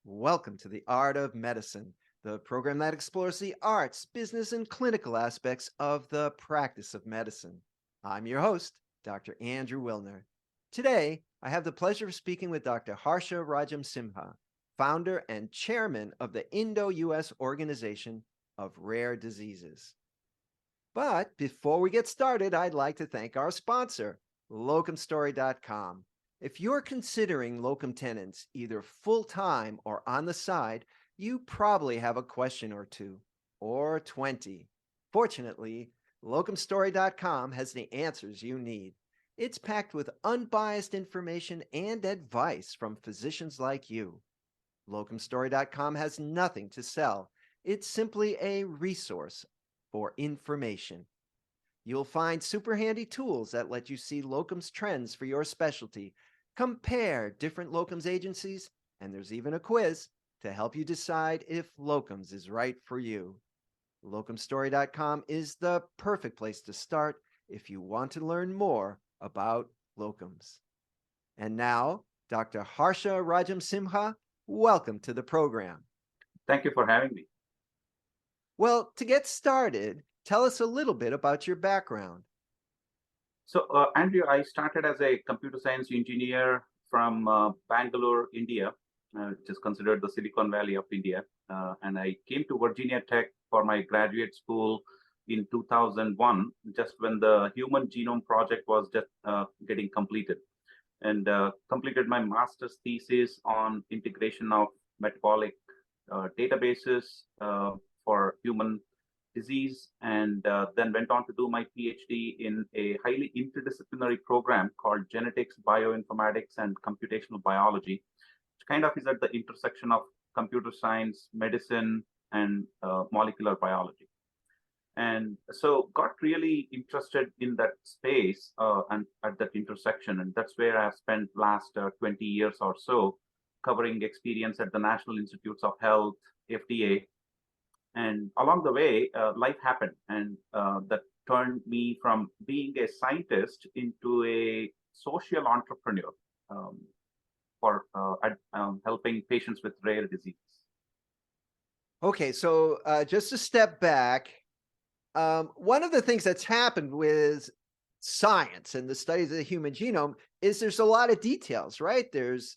Welcome to the Art of Medicine, the program that explores the arts, business, and clinical aspects of the practice of medicine. I'm your host, Dr. Andrew Wilner. Today, I have the pleasure of speaking with Dr. Harsha Rajasimha, founder and chairman of the Indo-US Organization of Rare Diseases. But before we get started, I'd like to thank our sponsor, locumstory.com. If you're considering locum tenens, either full-time or on the side, you probably have a question or two, or 20. Fortunately, locumstory.com has the answers you need. It's packed with unbiased information and advice from physicians like you. Locumstory.com has nothing to sell. It's simply a resource for information. You'll find super handy tools that let you see locums trends for your specialty, compare different locums agencies, and there's even a quiz to help you decide if locums is right for you. Locumstory.com is the perfect place to start if you want to learn more about locums. And now, Dr. Harsha Rajasimha, welcome to the program. Thank you for having me. Well, to get started, tell us a little bit about your background. So, Andrew, I started as a computer science engineer from Bangalore, India, which is considered the Silicon Valley of India. And I came to Virginia Tech for my graduate school in 2001, just when the Human Genome Project was just getting completed. And completed my master's thesis on integration of metabolic databases for human disease, and then went on to do my PhD in a highly interdisciplinary program called Genetics, Bioinformatics, and Computational Biology, which kind of is at the intersection of computer science, medicine, and molecular biology. And so got really interested in that space and at that intersection. And that's where I've spent last 20 years or so covering experience at the National Institutes of Health, FDA. And along the way, life happened, and that turned me from being a scientist into a social entrepreneur for helping patients with rare diseases. Okay, so just to step back, one of the things that's happened with science and the studies of the human genome is there's a lot of details, right? There's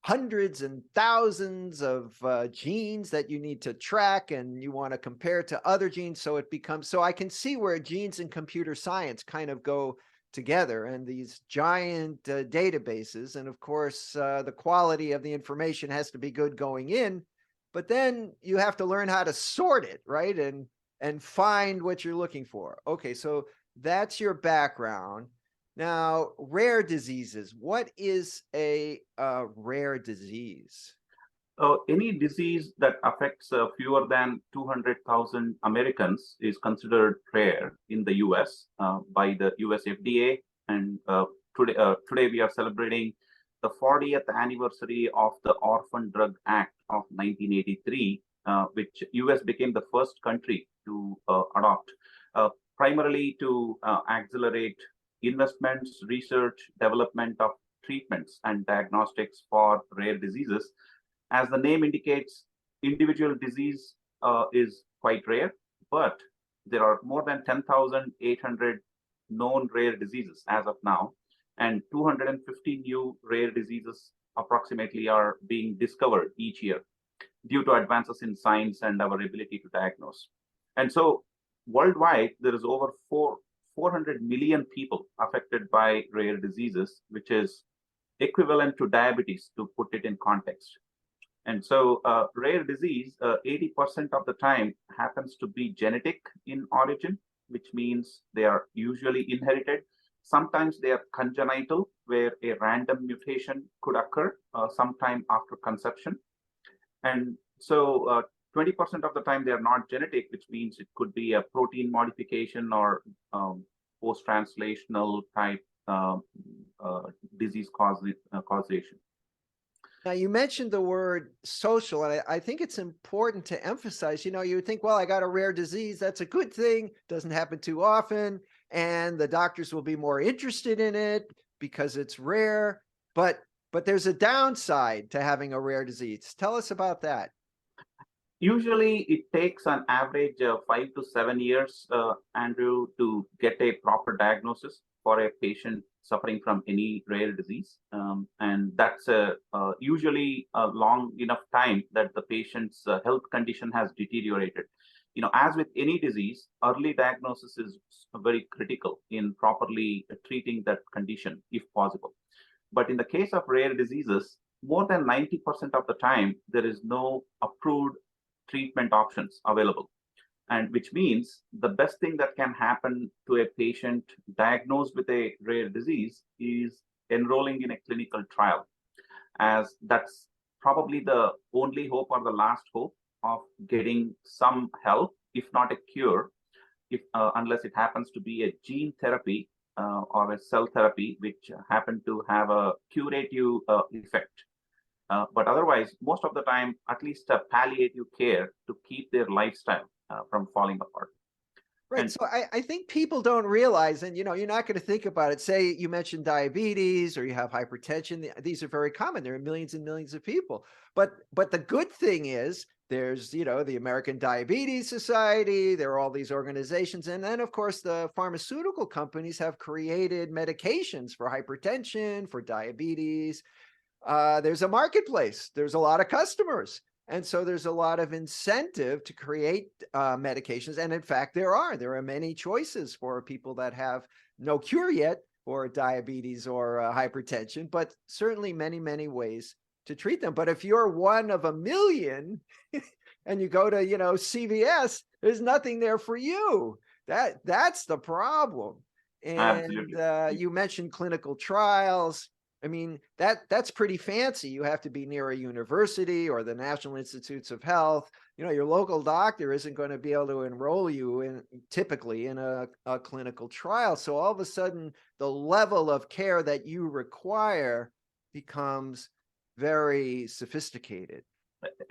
hundreds and thousands of genes that you need to track, and you want to compare to other genes. So it becomes, so I can see where genes and computer science kind of go together, and these giant databases. And of course, the quality of the information has to be good going in, but then you have to learn how to sort it, right? And find what you're looking for. Okay, so that's your background. Now, rare diseases. What is a rare disease? Any disease that affects fewer than 200,000 Americans is considered rare in the US by the US FDA. And today we are celebrating the 40th anniversary of the Orphan Drug Act of 1983, which US became the first country to adopt, primarily to accelerate investments, research, development of treatments and diagnostics for rare diseases. As the name indicates, individual disease is quite rare, but there are more than 10,800 known rare diseases as of now, and 250 new rare diseases approximately are being discovered each year due to advances in science and our ability to diagnose. And so worldwide, there is over 400 million people affected by rare diseases, which is equivalent to diabetes, to put it in context. And so rare disease, 80% of the time happens to be genetic in origin, which means they are usually inherited. Sometimes they are congenital, where a random mutation could occur sometime after conception. And so 20% of the time they are not genetic, which means it could be a protein modification or post-translational type disease causation. Now, you mentioned the word social, and I think it's important to emphasize, you would think, well, I got a rare disease. That's a good thing. Doesn't happen too often. And the doctors will be more interested in it because it's rare. But but there's a downside to having a rare disease. Tell us about that. Usually, it takes an average 5 to 7 years, Andrew, to get a proper diagnosis for a patient suffering from any rare disease. And that's usually a long enough time that the patient's health condition has deteriorated. As with any disease, early diagnosis is very critical in properly treating that condition, if possible. But in the case of rare diseases, more than 90% of the time, there is no approved treatment options available. And which means the best thing that can happen to a patient diagnosed with a rare disease is enrolling in a clinical trial, as that's probably the only hope or the last hope of getting some help, if not a cure, if unless it happens to be a gene therapy or a cell therapy, which happen to have a curative effect. But otherwise, most of the time, at least a palliative care to keep their lifestyle from falling apart. Right. And So I think people don't realize, and you're not going to think about it. Say you mentioned diabetes or you have hypertension. These are very common. There are millions and millions of people. But the good thing is there's, the American Diabetes Society, there are all these organizations. And then of course the pharmaceutical companies have created medications for hypertension, for diabetes. There's a marketplace. There's a lot of customers. And so there's a lot of incentive to create medications. And in fact, there are many choices for people that have no cure yet for diabetes or hypertension, but certainly many, many ways to treat them. But if you're one of a million and you go to, CVS, there's nothing there for you. That's the problem. And absolutely. you mentioned clinical trials. I mean, that's pretty fancy. You have to be near a university or the National Institutes of Health. Your local doctor isn't going to be able to enroll you typically in a clinical trial. So all of a sudden, the level of care that you require becomes very sophisticated.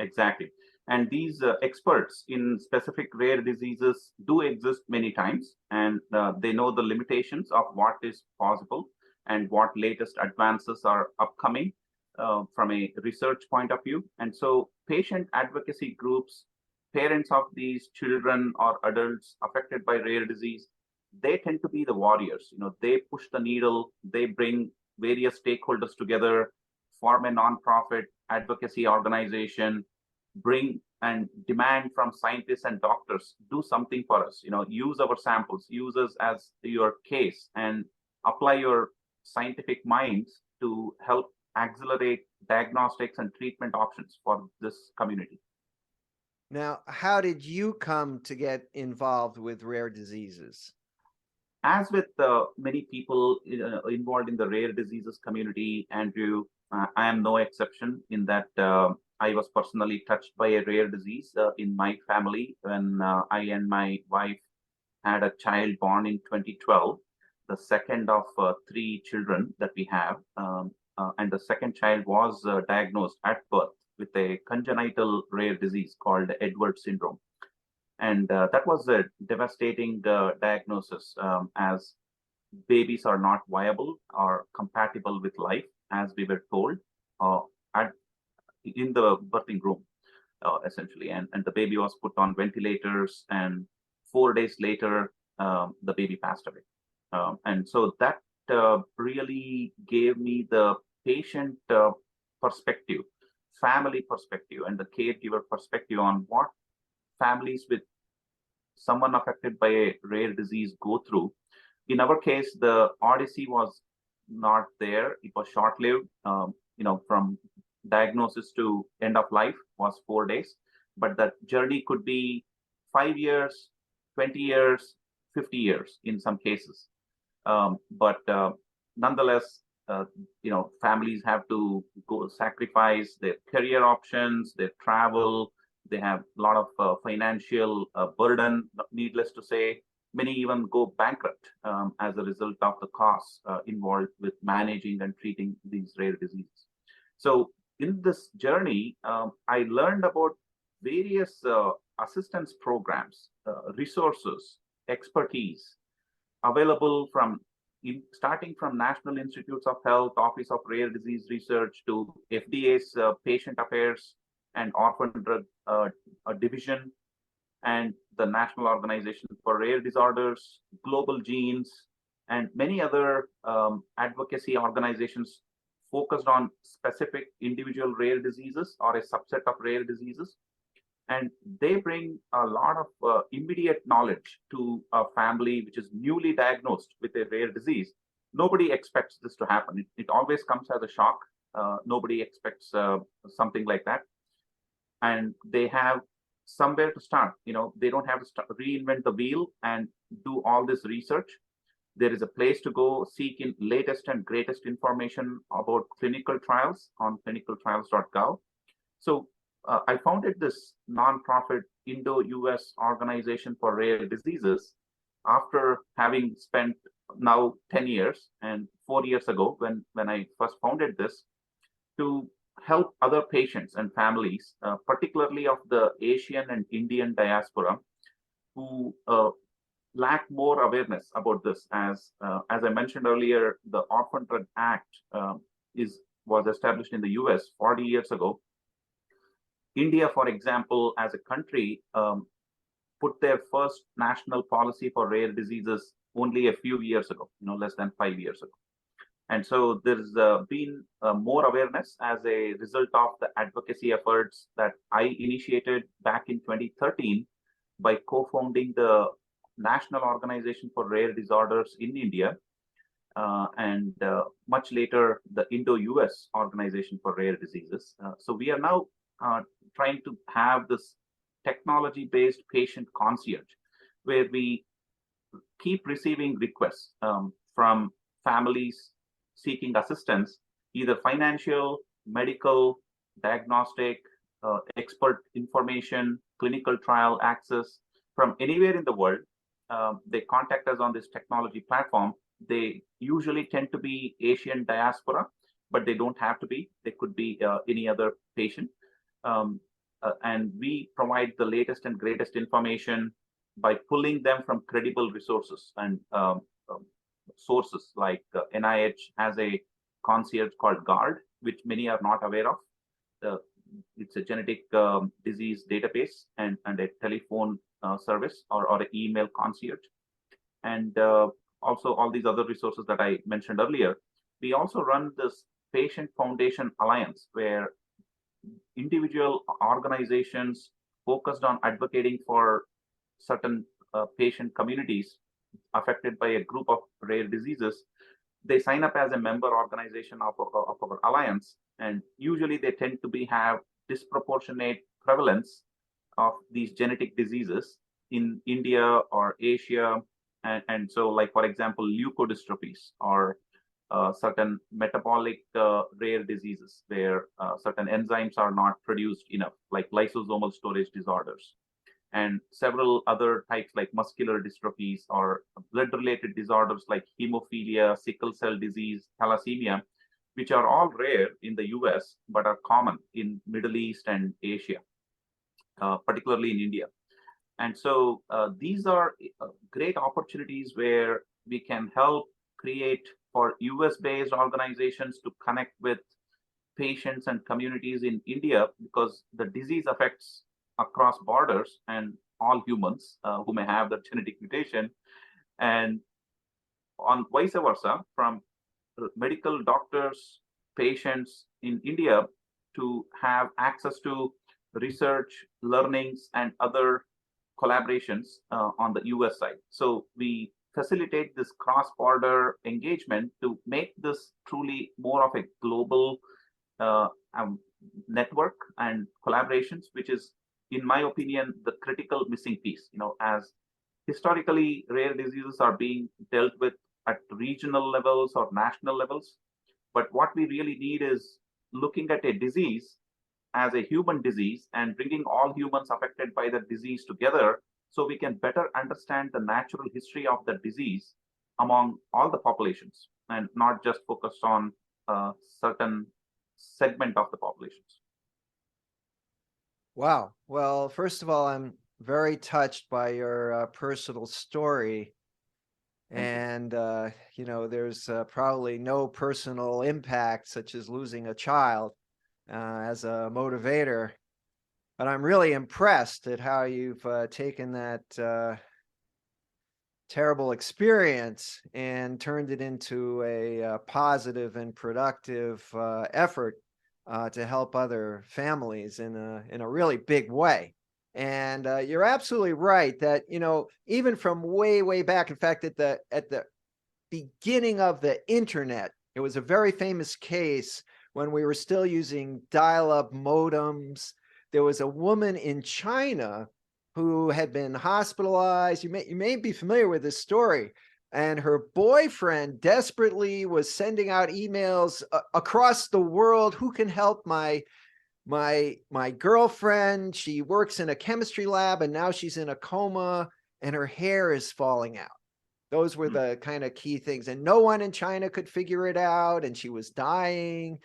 Exactly. And these experts in specific rare diseases do exist many times, and they know the limitations of what is possible and what latest advances are upcoming from a research point of view. And so patient advocacy groups, parents of these children or adults affected by rare disease, they tend to be the warriors. They push the needle, they bring various stakeholders together, form a nonprofit advocacy organization, bring and demand from scientists and doctors, do something for us, use our samples, use us as your case, and apply your scientific minds to help accelerate diagnostics and treatment options for this community. Now, how did you come to get involved with rare diseases? As with many people involved in the rare diseases community, Andrew, I am no exception in that I was personally touched by a rare disease in my family when I and my wife had a child born in 2012, the second of 3 children that we have. And the second child was diagnosed at birth with a congenital rare disease called Edwards syndrome. And that was a devastating diagnosis, as babies are not viable or compatible with life, as we were told in the birthing room, essentially. And the baby was put on ventilators, and 4 days later, the baby passed away. And so that really gave me the patient perspective, family perspective, and the caregiver perspective on what families with someone affected by a rare disease go through. In our case, the odyssey was not there. It was short-lived. From diagnosis to end of life was 4 days, but that journey could be 5 years, 20 years, 50 years in some cases. But nonetheless, families have to go sacrifice their career options, their travel. They have a lot of financial burden, needless to say. Many even go bankrupt as a result of the costs involved with managing and treating these rare diseases. So in this journey, I learned about various assistance programs, resources, expertise available from starting from National Institutes of Health, Office of Rare Disease Research to FDA's Patient Affairs and Orphan Drug Division, and the National Organization for Rare Disorders, Global Genes, and many other advocacy organizations focused on specific individual rare diseases or a subset of rare diseases. And they bring a lot of immediate knowledge to a family which is newly diagnosed with a rare disease. Nobody expects this to happen. It always comes as a shock. Nobody expects something like that. And they have somewhere to start. They don't have to reinvent the wheel and do all this research. There is a place to go seek in latest and greatest information about clinical trials on clinicaltrials.gov. So I founded this nonprofit Indo-US organization for rare diseases after having spent now 10 years and 4 years ago when I first founded this, to help other patients and families, particularly of the Asian and Indian diaspora, who lack more awareness about this. As I mentioned earlier, the Orphan Drug Act was established in the US 40 years ago. India, for example, as a country, put their first national policy for rare diseases only a few years ago, less than 5 years ago. And so there's been more awareness as a result of the advocacy efforts that I initiated back in 2013 by co-founding the National Organization for Rare Disorders in India, and much later, the Indo-US Organization for Rare Diseases. So we are now trying to have this technology-based patient concierge, where we keep receiving requests from families seeking assistance, either financial, medical, diagnostic, expert information, clinical trial access from anywhere in the world. They contact us on this technology platform. They usually tend to be Asian diaspora, but they don't have to be. They could be any other patient. And we provide the latest and greatest information by pulling them from credible resources and sources like NIH has a concierge called GUARD, which many are not aware of. It's a genetic disease database and a telephone service or an email concierge. And also all these other resources that I mentioned earlier. We also run this Patient Foundation Alliance, where individual organizations focused on advocating for certain patient communities affected by a group of rare diseases, they sign up as a member organization of our alliance, and usually they tend to have disproportionate prevalence of these genetic diseases in India or Asia, and so, like, for example, leukodystrophies or certain metabolic rare diseases where certain enzymes are not produced enough, like lysosomal storage disorders, and several other types like muscular dystrophies or blood-related disorders like hemophilia, sickle cell disease, thalassemia, which are all rare in the US but are common in Middle East and Asia, particularly in India. And so these are great opportunities where we can help create for US-based organizations to connect with patients and communities in India, because the disease affects across borders and all humans who may have the genetic mutation, and on vice versa, from medical doctors, patients in India to have access to research, learnings, and other collaborations on the US side. So we facilitate this cross-border engagement to make this truly more of a global network and collaborations, which is, in my opinion, the critical missing piece. As historically rare diseases are being dealt with at regional levels or national levels, but what we really need is looking at a disease as a human disease and bringing all humans affected by the disease together, so we can better understand the natural history of the disease among all the populations and not just focused on a certain segment of the populations. Wow. Well, first of all, I'm very touched by your personal story. Thank you. And, there's probably no personal impact, such as losing a child, as a motivator. But I'm really impressed at how you've taken that terrible experience and turned it into a positive and productive effort to help other families in a really big way. And you're absolutely right that even from way back, in fact, at the beginning of the internet, it was a very famous case when we were still using dial-up modems. There was a woman in China who had been hospitalized. You may be familiar with this story. And her boyfriend desperately was sending out emails across the world. Who can help my girlfriend? She works in a chemistry lab and now she's in a coma and her hair is falling out. Those were Mm. the kind of key things. And no one in China could figure it out. And she was dying.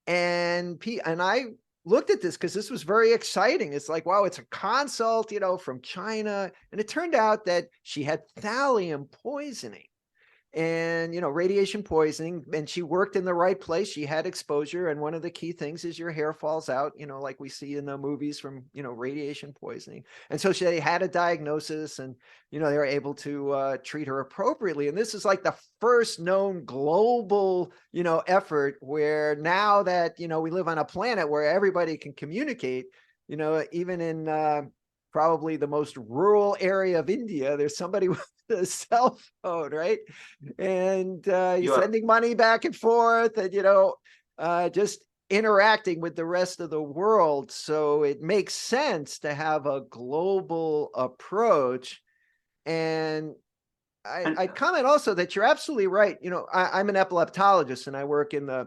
And I looked at this because this was very exciting. It's like, wow, it's a consult, from China. And it turned out that she had thallium poisoning and, radiation poisoning. And she worked in the right place. She had exposure. And one of the key things is your hair falls out, like we see in the movies from, radiation poisoning. And so they had a diagnosis and, they were able to treat her appropriately. And this is like the first known global, effort where now that, we live on a planet where everybody can communicate, even in probably the most rural area of India, there's somebody with a cell phone, right? And You you're are sending money back and forth and, just interacting with the rest of the world. So it makes sense to have a global approach. And and I'd comment also that you're absolutely right. I'm an epileptologist and I work in the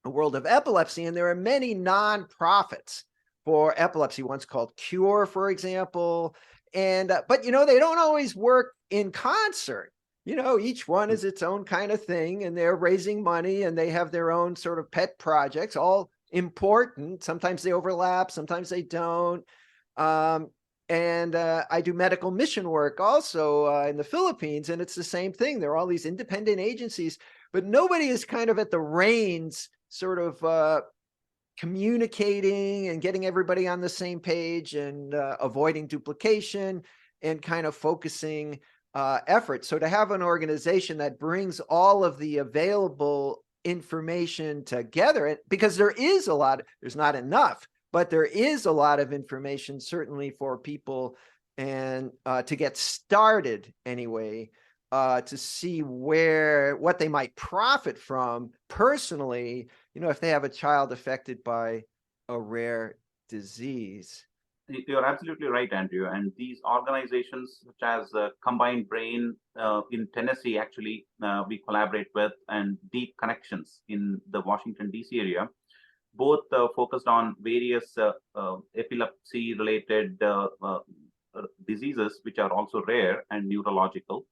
world of epilepsy, and there are many nonprofits for epilepsy. One's called Cure, for example. And but they don't always work in concert. Each one is its own kind of thing, and they're raising money and they have their own sort of pet projects, all important. Sometimes they overlap, sometimes they don't. Um, and I do medical mission work also in the Philippines, and it's the same thing. There are all these independent agencies, but nobody is kind of at the reins, sort of communicating and getting everybody on the same page and avoiding duplication and kind of focusing effort. So to have an organization that brings all of the available information together, because there's not enough, but there is a lot of information certainly for people and to get started anyway, to see what they might profit from personally, if they have a child affected by a rare disease. You're absolutely right, Andrew. And these organizations, such as Combined Brain in Tennessee, actually, we collaborate with, and Deep Connections in the Washington, D.C. area, both focused on various epilepsy-related diseases, which are also rare and neurological.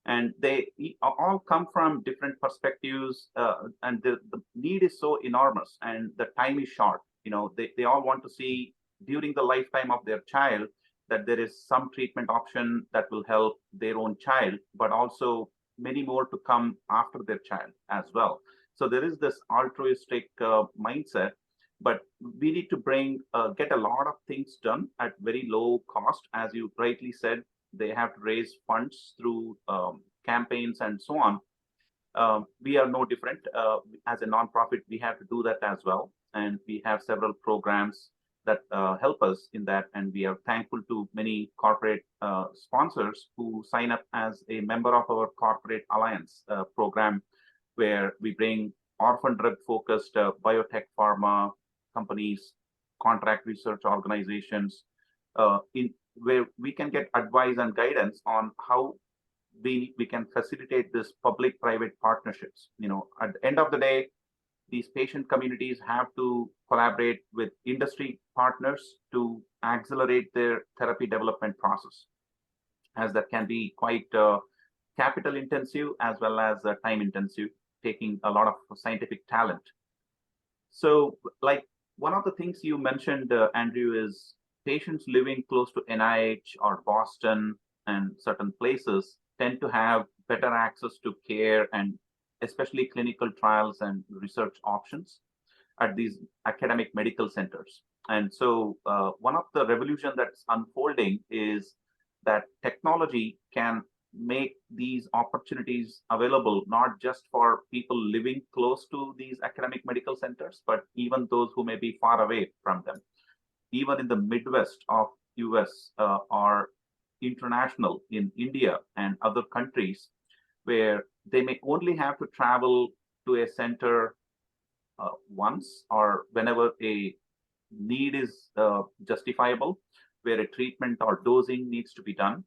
And they all come from different perspectives, and the need is so enormous, and the time is short. They all want to see during the lifetime of their child that there is some treatment option that will help their own child, but also many more to come after their child as well. So there is this altruistic mindset, but we need to get a lot of things done at very low cost. As you rightly said, they have to raise funds through campaigns and so on. We are no different. As a nonprofit, we have to do that as well. And we have several programs that help us in that. And we are thankful to many corporate sponsors who sign up as a member of our corporate alliance program, where we bring orphan drug focused biotech pharma companies, contract research organizations, where we can get advice and guidance on how we can facilitate this public-private partnerships. At the end of the day, these patient communities have to collaborate with industry partners to accelerate their therapy development process, as that can be quite capital intensive as well as time intensive, taking a lot of scientific talent. So, like, one of the things you mentioned, Andrew, is patients living close to NIH or Boston and certain places tend to have better access to care and especially clinical trials and research options at these academic medical centers. And so one of the revolution that's unfolding is that technology can make these opportunities available not just for people living close to these academic medical centers, but even those who may be far away from them. Even in the Midwest of US or international in India and other countries where they may only have to travel to a center once or whenever a need is justifiable, where a treatment or dosing needs to be done.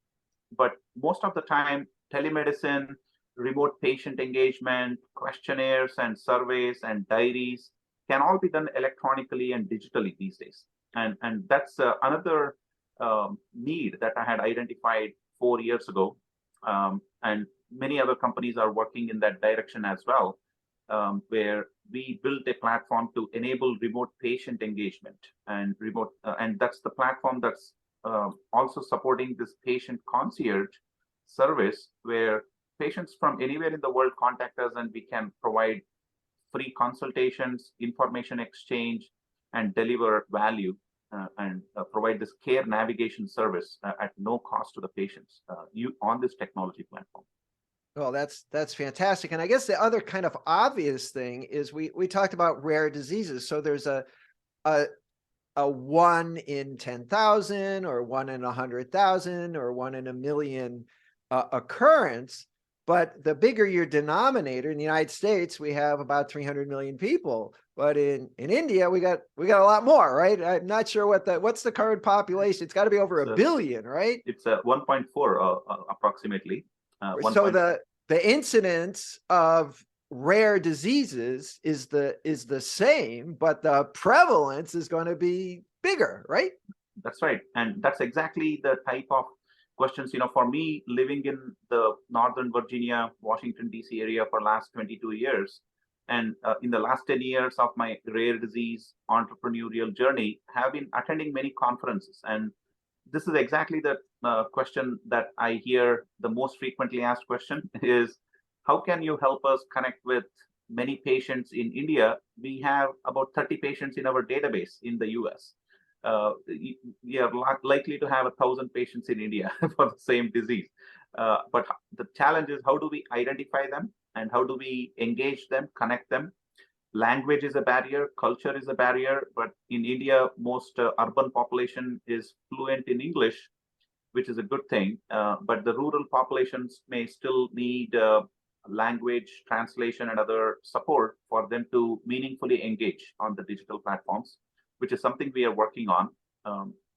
But most of the time, telemedicine, remote patient engagement, questionnaires and surveys and diaries can all be done electronically and digitally these days. And that's another need that I had identified 4 years ago. And many other companies are working in that direction as well, where we built a platform to enable remote patient engagement and remote, and that's the platform that's also supporting this patient concierge service, where patients from anywhere in the world contact us and we can provide free consultations, information exchange, and deliver value and provide this care navigation service at no cost to the patients on this technology platform. Well, that's fantastic. And I guess the other kind of obvious thing is we talked about rare diseases. So there's a 1 in 10,000 or 1 in 100,000 or 1 in a million occurrence. But the bigger your denominator, in the United States, we have about 300 million people. But in India, we got a lot more, right? I'm not sure what's the current population. It's got to be over a billion, right? It's 1.4 approximately. So the incidence of rare diseases is the same, but the prevalence is going to be bigger, right? That's right. And that's exactly the type of questions, for me, living in the Northern Virginia, Washington, D.C. area for last 22 years, and in the last 10 years of my rare disease entrepreneurial journey, have been attending many conferences. And this is exactly the question that I hear the most frequently asked question is, how can you help us connect with many patients in India? We have about 30 patients in our database in the US. We are likely to have 1,000 patients in India for the same disease. But the challenge is, how do we identify them and how do we engage them, connect them? Language is a barrier, culture is a barrier, but in India, most urban population is fluent in English, which is a good thing. But the rural populations may still need language, translation, and other support for them to meaningfully engage on the digital platforms, which is something we are working on.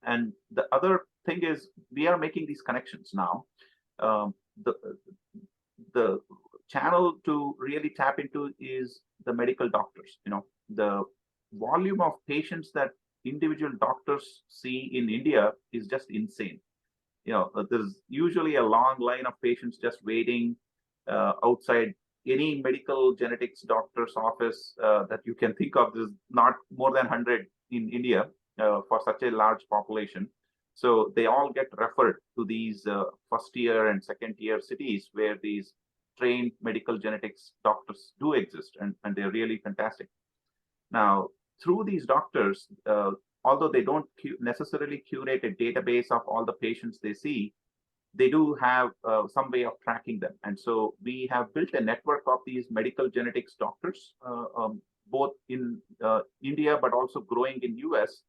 And the other thing is, we are making these connections now. The channel to really tap into is the medical doctors. The volume of patients that individual doctors see in India is just insane. There's usually a long line of patients just waiting outside any medical genetics doctor's office that you can think of. There's not more than 100 in India for such a large population. So they all get referred to these first tier and second tier cities where these trained medical genetics doctors do exist, and they're really fantastic. Now, through these doctors, although they don't necessarily curate a database of all the patients they see, they do have some way of tracking them. And so we have built a network of these medical genetics doctors, both in India, but also growing in US,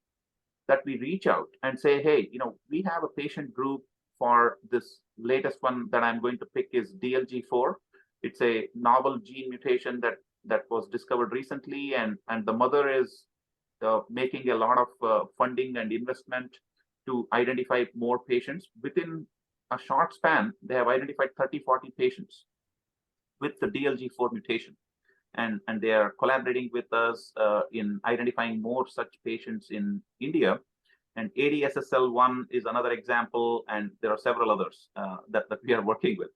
that we reach out and say, hey, we have a patient group for this latest one that I'm going to pick is DLG4. It's a novel gene mutation that was discovered recently, and the mother is making a lot of funding and investment to identify more patients. Within a short span, they have identified 30, 40 patients with the DLG4 mutation. And they are collaborating with us in identifying more such patients in India. And ADSSL1 is another example, and there are several others that we are working with.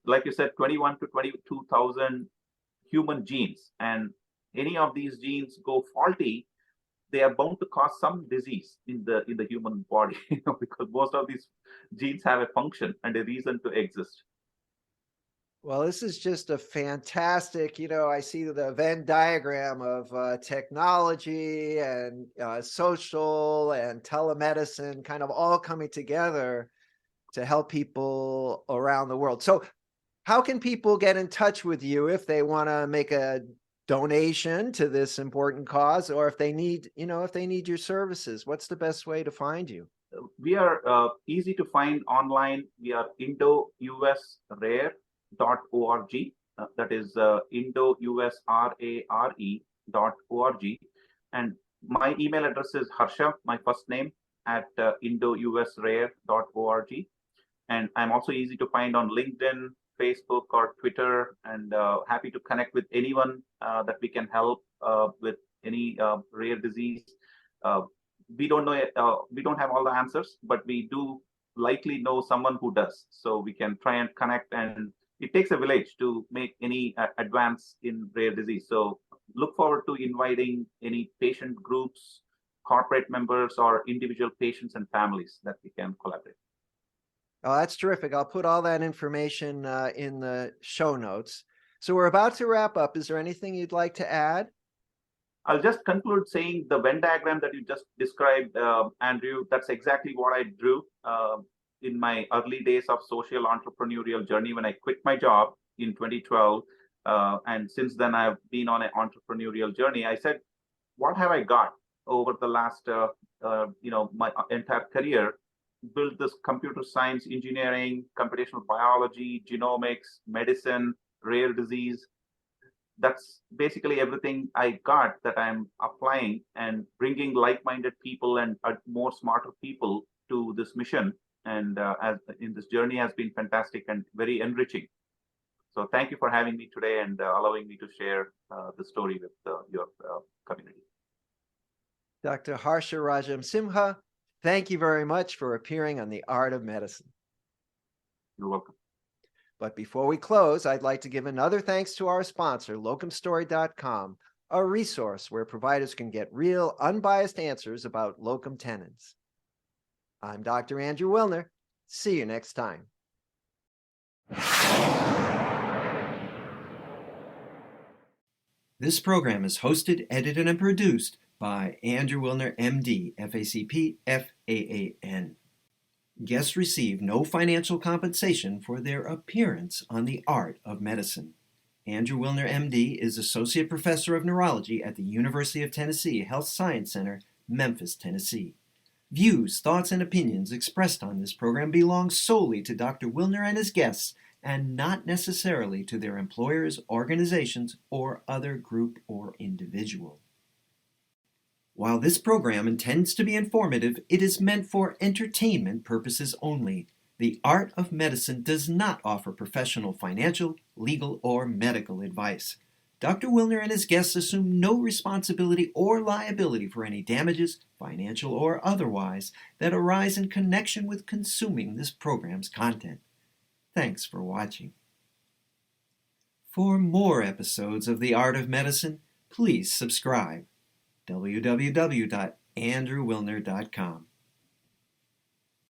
Like you said, 21 to 22,000 human genes, and any of these genes go faulty, they are bound to cause some disease in the human body, because most of these genes have a function and a reason to exist. Well, this is just a fantastic, I see the Venn diagram of technology and social and telemedicine kind of all coming together to help people around the world. So, how can people get in touch with you if they want to make a donation to this important cause, or if they need, if they need your services? What's the best way to find you? We are easy to find online. We are Indo-US Rare.org. That is Indo-US-Rare.org. And my email address is Harsha, my first name, at Indo-US-Rare.org. And I'm also easy to find on LinkedIn, Facebook, or Twitter, and happy to connect with anyone that we can help with any rare disease. Uh, we don't know, we don't have all the answers, but we do likely know someone who does. So we can try and connect, and it takes a village to make any advance in rare disease. So look forward to inviting any patient groups, corporate members, or individual patients and families that we can collaborate. Oh, that's terrific. I'll put all that information in the show notes. So we're about to wrap up. Is there anything you'd like to add? I'll just conclude saying the Venn diagram that you just described, Andrew, that's exactly what I drew in my early days of social entrepreneurial journey when I quit my job in 2012. And since then, I've been on an entrepreneurial journey. I said, what have I got over the last, my entire career? Built this computer science, engineering, computational biology, genomics, medicine, rare disease. That's basically everything I got that I'm applying and bringing like-minded people and more smarter people to this mission. And as in this journey has been fantastic and very enriching. So thank you for having me today and allowing me to share the story with your community. Dr. Harsha Rajasimha, thank you very much for appearing on The Art of Medicine. You're welcome. But before we close, I'd like to give another thanks to our sponsor, locumstory.com, a resource where providers can get real, unbiased answers about locum tenens. I'm Dr. Andrew Wilner. See you next time. This program is hosted, edited, and produced by Andrew Wilner, MD, FACP, FAAN. Guests receive no financial compensation for their appearance on The Art of Medicine. Andrew Wilner, MD, is Associate Professor of Neurology at the University of Tennessee Health Science Center, Memphis, Tennessee. Views, thoughts, and opinions expressed on this program belong solely to Dr. Wilner and his guests and not necessarily to their employers, organizations, or other group or individual. While this program intends to be informative, it is meant for entertainment purposes only. The Art of Medicine does not offer professional financial, legal, or medical advice. Dr. Wilner and his guests assume no responsibility or liability for any damages, financial or otherwise, that arise in connection with consuming this program's content. Thanks for watching. For more episodes of The Art of Medicine, please subscribe. www.andrewwilner.com